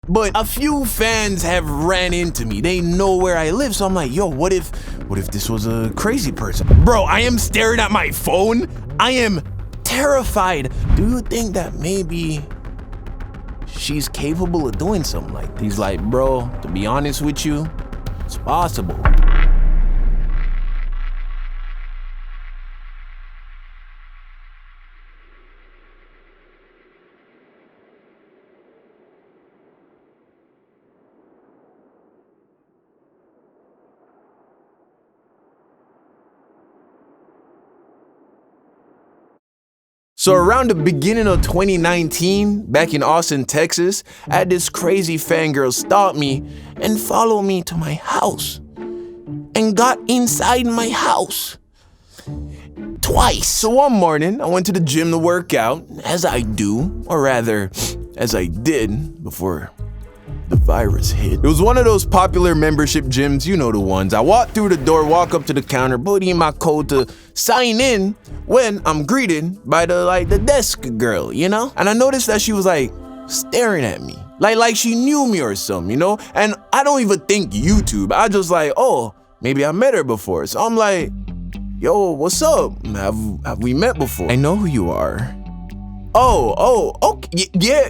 But a few fans have ran into me. They know where I live, so I'm like, yo, what if this was a crazy person? Bro, I am staring at my phone. I am terrified. Do you think that maybe she's capable of doing something like this? He's like, bro, to be honest with you, it's possible. So around the beginning of 2019, back in Austin, Texas, I had this crazy fangirl stop me and follow me to my house and got inside my house twice. So one morning, I went to the gym to work out, as I do, or rather, as I did before the virus hit. It was one of those popular membership gyms, you know the ones. I walk through the door, walk up to the counter, put in my code to sign in when I'm greeted by the desk girl, you know? And I noticed that she was like staring at me, like she knew me or something, you know? And I don't even think YouTube. I just like, oh, maybe I met her before. So I'm like, yo, what's up? Have we met before? I know who you are. Oh, okay, yeah.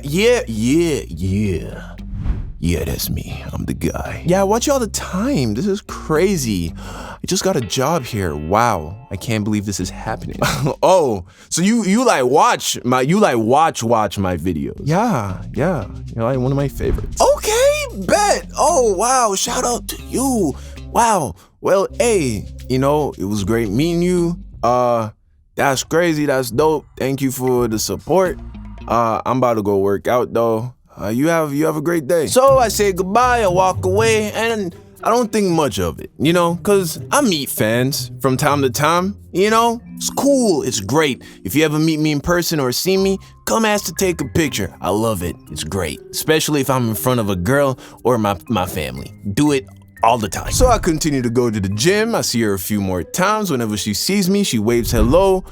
Yeah, that's me. I'm the guy. Yeah, I watch you all the time. This is crazy. I just got a job here. Wow, I can't believe this is happening. Oh, so you watch my videos? Yeah. You're like one of my favorites. Okay, bet. Oh wow, shout out to you. Wow. Well, hey, you know it was great meeting you. That's crazy. That's dope. Thank you for the support. I'm about to go work out though. You have a great day. So I say goodbye, I walk away, and I don't think much of it, you know, cause I meet fans from time to time, you know? It's cool, it's great. If you ever meet me in person or see me, come ask to take a picture. I love it, it's great. Especially if I'm in front of a girl or my family. Do it all the time. So I continue to go to the gym, I see her a few more times. Whenever she sees me, she waves hello.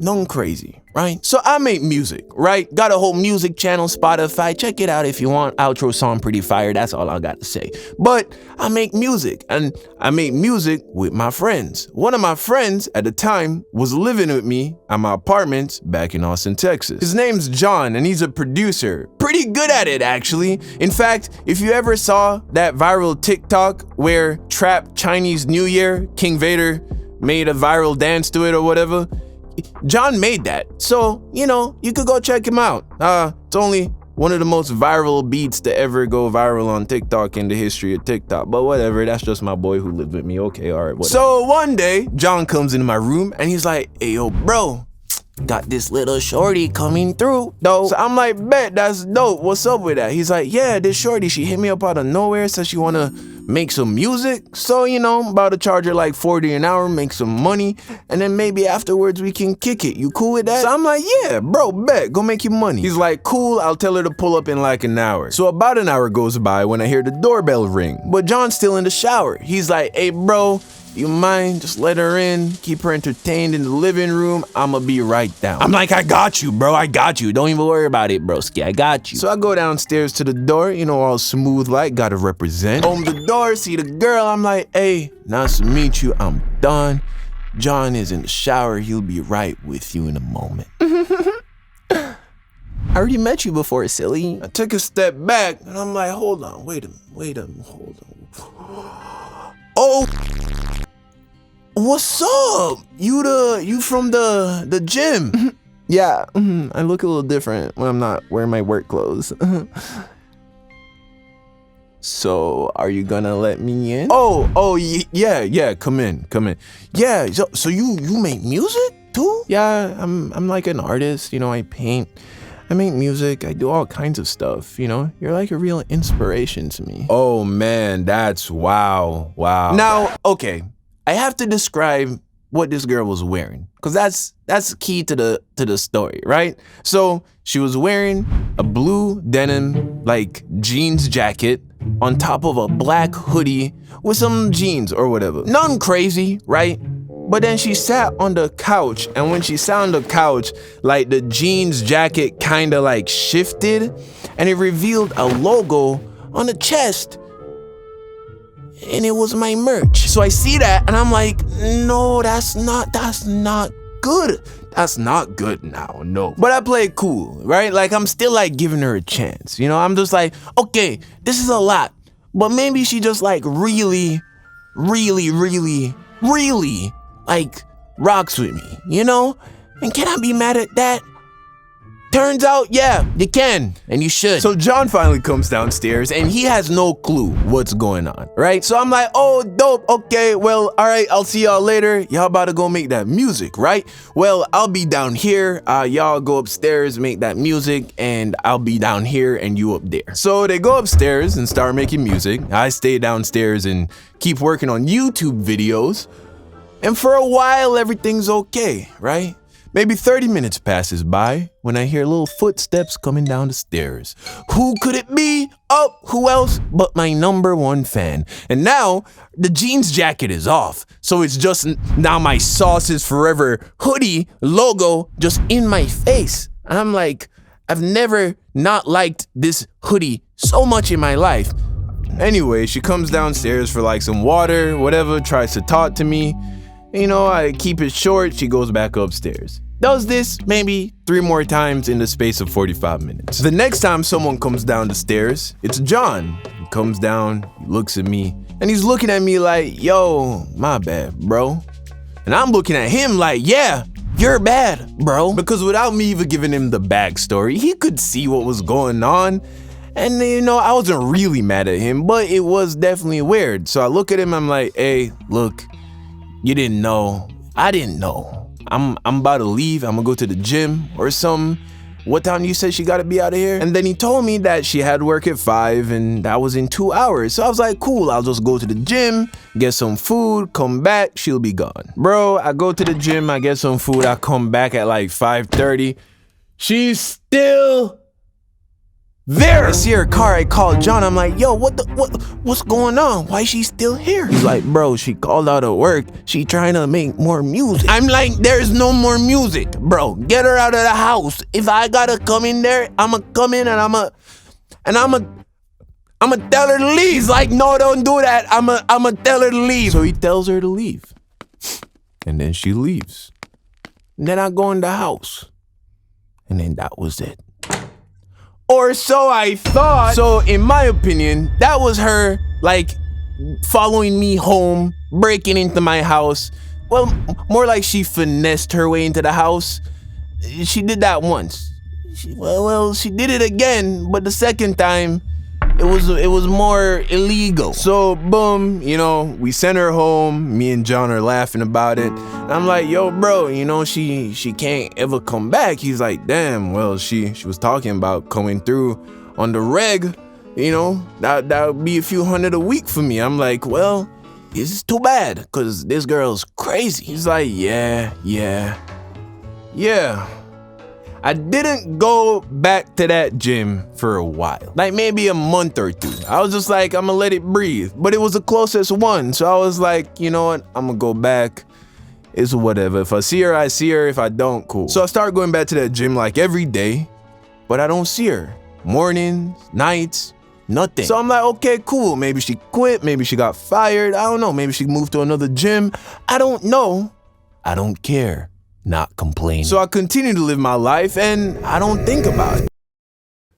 Nothing crazy, right? So I make music, right? Got a whole music channel, Spotify. Check it out if you want. Outro song pretty fire. That's all I got to say. But I make music, and I make music with my friends. One of my friends at the time was living with me at my apartment back in Austin, Texas. His name's John, and he's a producer. Pretty good at it, actually. In fact, if you ever saw that viral TikTok where Trap Chinese New Year, King Vader made a viral dance to it or whatever, John made that. So, you know, you could go check him out. It's only one of the most viral beats to ever go viral on TikTok in the history of TikTok. But whatever, that's just my boy who lived with me. Okay, all right, whatever. So one day, John comes into my room and he's like, hey, yo, bro, got this little shorty coming through, though. So I'm like, bet, that's dope. What's up with that? He's like, yeah, this shorty, she hit me up out of nowhere, says she wanna make some music. So, you know, I'm about to charge her like $40 an hour, make some money, and then maybe afterwards we can kick it. You cool with that? So I'm like, yeah, bro, bet, go make your money. He's like, cool, I'll tell her to pull up in like an hour. So about an hour goes by when I hear the doorbell ring, but John's still in the shower. He's like, hey, bro, you mind? Just let her in, keep her entertained in the living room. I'ma be right down. I'm like, I got you, bro. I got you. Don't even worry about it, broski. I got you. So I go downstairs to the door, you know, all smooth like, gotta represent. Open the door, see the girl. I'm like, hey, nice to meet you. I'm done. John is in the shower. He'll be right with you in a moment. I already met you before, silly. I took a step back and I'm like, hold on, wait a minute, hold on. Oh, what's up? You from the gym? Yeah, I look a little different when I'm not wearing my work clothes. So, are you gonna let me in? Oh, yeah, come in. Yeah, so you make music too? Yeah, I'm like an artist, you know, I paint, I make music, I do all kinds of stuff, you know? You're like a real inspiration to me. Oh man, that's wow. Now, okay, I have to describe what this girl was wearing, because that's key to the story, right? So she was wearing a blue denim like jeans jacket on top of a black hoodie with some jeans or whatever. Nothing crazy, right? But then she sat on the couch, and when she sat on the couch, like the jeans jacket kind of like shifted, and it revealed a logo on the chest. And it was my merch. So I see that and I'm like, no, that's not good. That's not good now, no. But I play it cool, right? Like I'm still like giving her a chance. You know, I'm just like, okay, this is a lot. But maybe she just like really like rocks with me, you know? And can I be mad at that? Turns out, yeah, you can, and you should. So John finally comes downstairs, and he has no clue what's going on, right? So I'm like, oh, dope, okay, well, all right, I'll see y'all later. Y'all about to go make that music, right? Well, I'll be down here, y'all go upstairs, make that music, and I'll be down here and you up there. So they go upstairs and start making music. I stay downstairs and keep working on YouTube videos. And for a while, everything's okay, right? Maybe 30 minutes passes by when I hear little footsteps coming down the stairs. Who could it be? Oh, who else but my #1 fan? And now the jeans jacket is off. So it's just now my Sauce is Forever hoodie logo just in my face. I'm like, I've never not liked this hoodie so much in my life. Anyway, she comes downstairs for like some water, whatever, tries to talk to me. You know, I keep it short, she goes back upstairs. Does this maybe 3 more times in the space of 45 minutes. The next time someone comes down the stairs, it's John. He comes down, he looks at me, and he's looking at me like, yo, my bad, bro. And I'm looking at him like, yeah, you're bad, bro. Because without me even giving him the backstory, he could see what was going on. And you know, I wasn't really mad at him, but it was definitely weird. So I look at him, I'm like, hey, look, you didn't know. I didn't know. I'm about to leave. I'm gonna go to the gym or something. What time you said she gotta be out of here? And then he told me that she had work at 5 and that was in 2 hours. So I was like, cool, I'll just go to the gym, get some food, come back, she'll be gone. Bro, I go to the gym, I get some food, I come back at like 5:30. She's still there. I see her car, I call John, I'm like, yo, what's going on? Why is she still here? He's like, bro, she called out of work. She trying to make more music. I'm like, there's no more music, bro. Get her out of the house. If I gotta come in there, I'ma come in and I'ma tell her to leave. He's like, no, don't do that. I'ma tell her to leave. So he tells her to leave. And then she leaves. And then I go in the house. And then that was it. Or so I thought. So in my opinion, that was her like following me home, breaking into my house. Well, more like she finessed her way into the house. She did that once. She did it again, but the second time, it was more illegal. So boom, you know, we sent her home. Me and John are laughing about it. And I'm like, yo, bro, you know, she can't ever come back. He's like, damn, well, she was talking about coming through on the reg. You know, that would be a few hundred a week for me. I'm like, well, this is too bad, because this girl's crazy. He's like, yeah. I didn't go back to that gym for a while, like maybe a month or 2. I was just like, I'm gonna let it breathe. But it was the closest one. So I was like, you know what? I'm gonna go back. It's whatever. If I see her, I see her. If I don't, cool. So I started going back to that gym like every day, but I don't see her. Mornings, nights, nothing. So I'm like, okay, cool. Maybe she quit. Maybe she got fired. I don't know. Maybe she moved to another gym. I don't know. I don't care. Not complaining. So I continue to live my life and I don't think about it.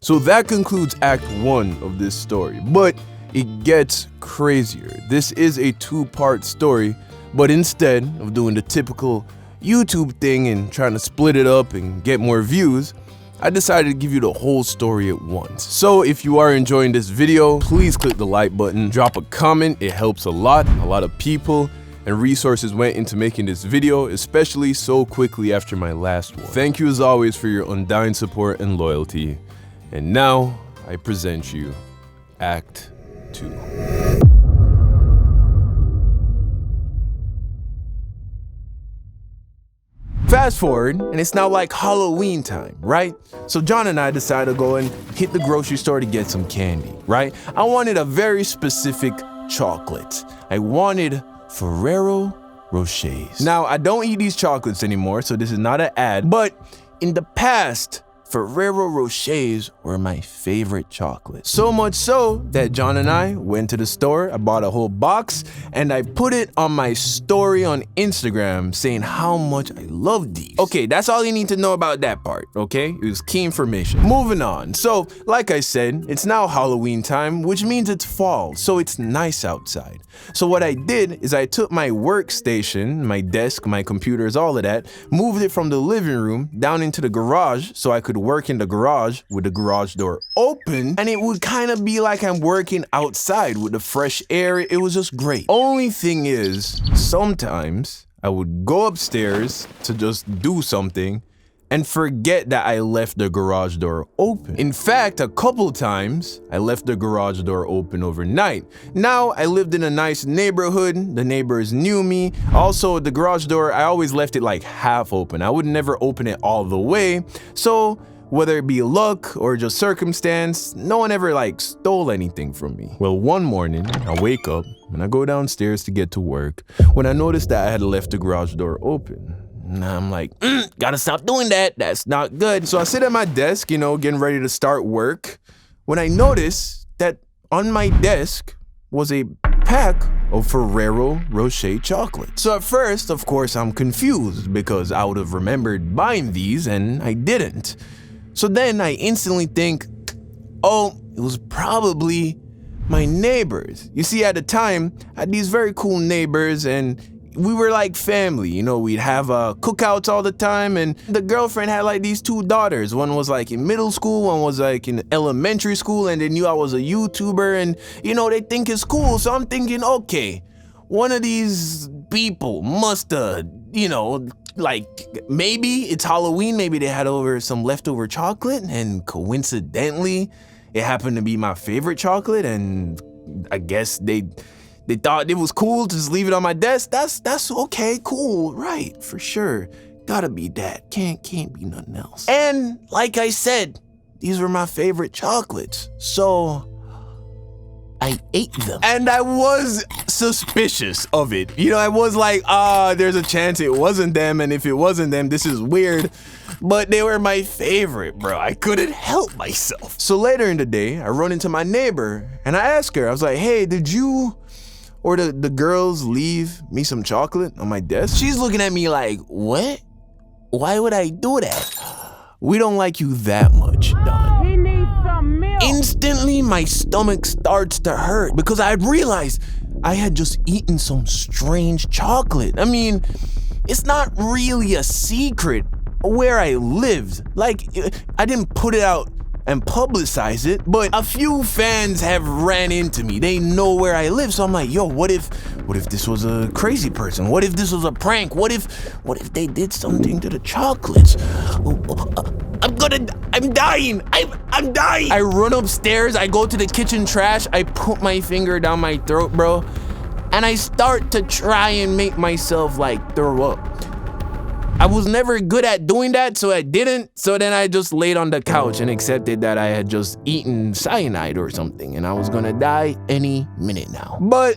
So that concludes Act 1 of this story, but it gets crazier. This is a 2-part story, but instead of doing the typical YouTube thing and trying to split it up and get more views, I decided to give you the whole story at once. So if you are enjoying this video, please click the like button, drop a comment, it helps a lot. A lot of people and resources went into making this video, especially so quickly after my last one. Thank you as always for your undying support and loyalty. And now, I present you Act 2. Fast forward, and it's now like Halloween time, right? So John and I decided to go and hit the grocery store to get some candy, right? I wanted a very specific chocolate. I wanted Ferrero Rochers. Now, I don't eat these chocolates anymore, so this is not an ad, but in the past, Ferrero Rochers were my favorite chocolate. So much so that John and I went to the store, I bought a whole box, and I put it on my story on Instagram saying how much I love these. Okay, that's all you need to know about that part, okay? It was key information. Moving on. So, like I said, it's now Halloween time, which means it's fall, so it's nice outside. So what I did is I took my workstation, my desk, my computers, all of that, moved it from the living room down into the garage so I could work in the garage with the garage door open, and it would kind of be like I'm working outside with the fresh air. It was just great. Only thing is, sometimes I would go upstairs to just do something and forget that I left the garage door open. In fact, a couple times, I left the garage door open overnight. Now, I lived in a nice neighborhood. The neighbors knew me. Also, the garage door, I always left it like half open. I would never open it all the way. So, whether it be luck or just circumstance, no one ever like stole anything from me. Well, one morning, I wake up and I go downstairs to get to work when I noticed that I had left the garage door open. And I'm like, gotta stop doing that. That's not good. So I sit at my desk, you know, getting ready to start work, when I notice that on my desk was a pack of Ferrero Rocher chocolate. So at first, of course, I'm confused because I would have remembered buying these and I didn't. So then I instantly think, oh, it was probably my neighbors. You see, at the time, I had these very cool neighbors and we were like family, you know, we'd have cookouts all the time, and the girlfriend had like these two daughters. One was like in middle school, one was like in elementary school, and they knew I was a YouTuber, and you know, they think it's cool. So I'm thinking, okay, one of these people must you know, like maybe it's Halloween, maybe they had over some leftover chocolate, and coincidentally, it happened to be my favorite chocolate, and I guess they thought it was cool to just leave it on my desk. That's okay, cool, right, for sure. Gotta be that, can't be nothing else. And like I said, these were my favorite chocolates, so I ate them. And I was suspicious of it. You know, I was like, there's a chance it wasn't them, and if it wasn't them, this is weird. But they were my favorite, bro. I couldn't help myself. So later in the day, I run into my neighbor, and I ask her, I was like, hey, did you or the girls leave me some chocolate on my desk? She's looking at me like, what? Why would I do that? We don't like you that much, Don. He needs some milk. Instantly, my stomach starts to hurt because I realized I had just eaten some strange chocolate. I mean, it's not really a secret where I lived. Like, I didn't put it out and publicize it, but a few fans have ran into me. They know where I live, so I'm like, yo, what if this was a crazy person? What if this was a prank? What if they did something to the chocolates? I'm dying. I'm dying. I run upstairs, I go to the kitchen trash, I put my finger down my throat, bro, and I start to try and make myself like throw up. I was never good at doing that, so I didn't. So then I just laid on the couch and accepted that I had just eaten cyanide or something and I was gonna die any minute now. But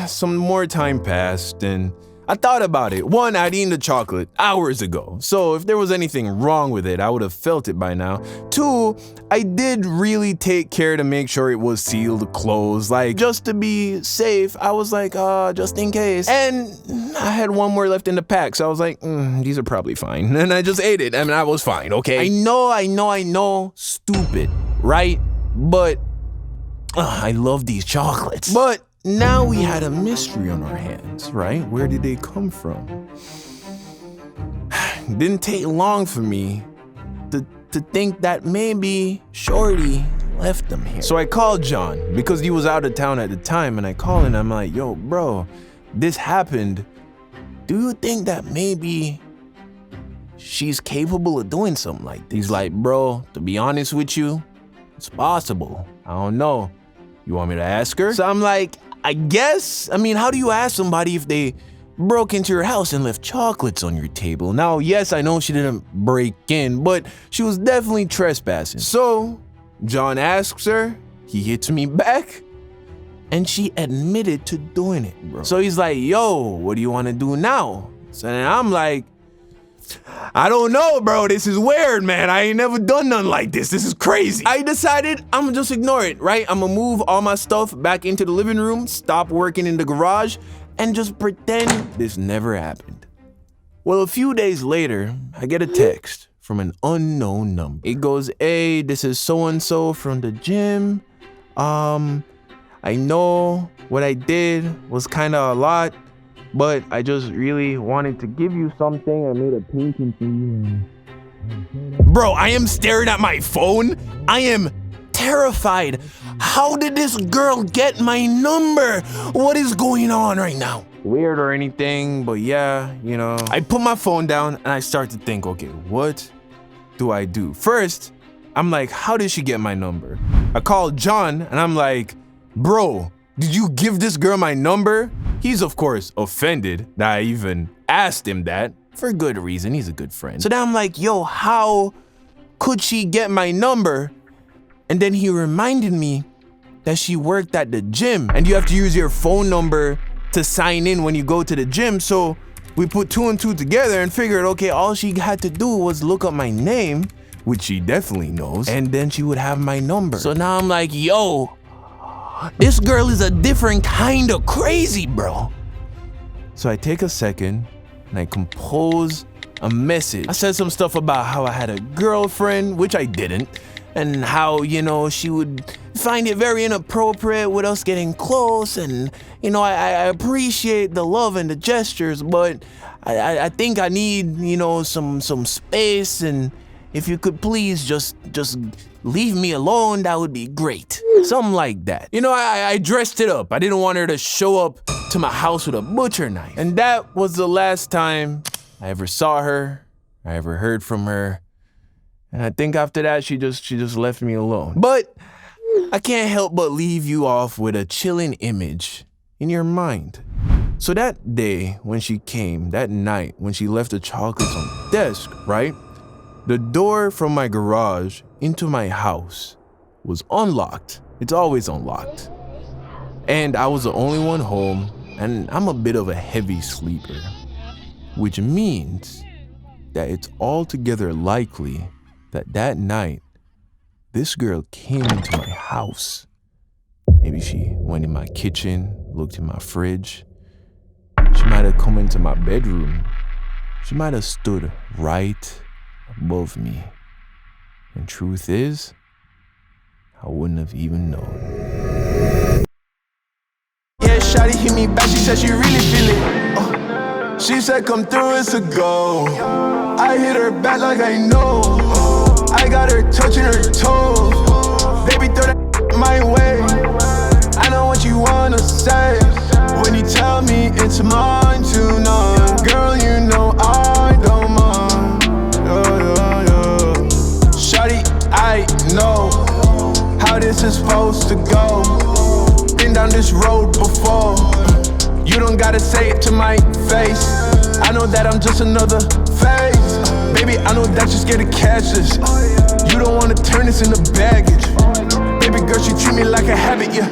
some more time passed and I thought about it. One, I'd eaten the chocolate hours ago, so if there was anything wrong with it, I would have felt it by now. Two, I did really take care to make sure it was sealed, closed, like just to be safe. I was like, just in case. And I had one more left in the pack, so I was like, these are probably fine. And I just ate it, and I was fine, okay? I know, stupid, right? But I love these chocolates. But now we had a mystery on our hands, right? Where did they come from? Didn't take long for me to think that maybe Shorty left them here. So I called John because he was out of town at the time, and I called him, I'm like, yo, bro, this happened. Do you think that maybe she's capable of doing something like this? He's like, bro, to be honest with you, it's possible. I don't know. You want me to ask her? So I'm like, I guess. I mean, how do you ask somebody if they broke into your house and left chocolates on your table? Now, yes, I know she didn't break in, but she was definitely trespassing. So John asks her, he hits me back, And she admitted to doing it, bro. So he's like, yo, what do you want to do now? So then I'm like, I don't know, bro. This is weird, man. I ain't never done nothing like this. This is crazy. I decided I'm gonna just ignore it, right? I'm gonna move all my stuff back into the living room, stop working in the garage, and just pretend this never happened. Well, a few days later, I get a text from an unknown number. It goes, hey, this is so-and-so from the gym. I know what I did was kind of a lot, but I just really wanted to give you something. I made a painting for you. Bro, I am staring at my phone. I am terrified. How did this girl get my number? What is going on right now? Weird or anything, but yeah, you know. I put my phone down and I start to think, okay, what do I do? First, I'm like, how did she get my number? I called John and I'm like, bro, did you give this girl my number? He's of course offended that I even asked him that, for good reason, he's a good friend. So then I'm like, yo, how could she get my number? And then he reminded me that she worked at the gym and you have to use your phone number to sign in when you go to the gym. So we put 2 and 2 together and figured, okay, all she had to do was look up my name, which she definitely knows, and then she would have my number. So now I'm like, yo, this girl is a different kind of crazy, bro. So I take a second and I compose a message. I said some stuff about how I had a girlfriend, which I didn't, and how, you know, she would find it very inappropriate with us getting close, and, you know, I appreciate the love and the gestures, but I think I need, you know, some space, and if you could please just leave me alone, that would be great. Something like that. You know, I dressed it up. I didn't want her to show up to my house with a butcher knife. And that was the last time I ever saw her, I ever heard from her. And I think after that, she just left me alone. But I can't help but leave you off with a chilling image in your mind. So that day when she came, that night when she left the chocolates on the desk, right? The door from my garage into my house was unlocked. It's always unlocked. And I was the only one home, and I'm a bit of a heavy sleeper, which means that it's altogether likely that night, this girl came into my house. Maybe she went in my kitchen, looked in my fridge. She might have come into my bedroom. She might have stood right above me. And truth is, I wouldn't have even known. Yeah, shawty hit me back, she said she really feel it. She said come through, it's a go. I hit her back like I know. I got her touching her toes. Baby, throw that my way. I know what you wanna say when you tell me it's mine to none. Girl, you know I don't mind. Shawty, I know how this is supposed to go. Been down this road before. You don't gotta say it to my face. I know that I'm just another phase. Baby, I know that you're scared to catch this. You don't wanna turn this into baggage. Baby girl, she treat me like a habit, yeah.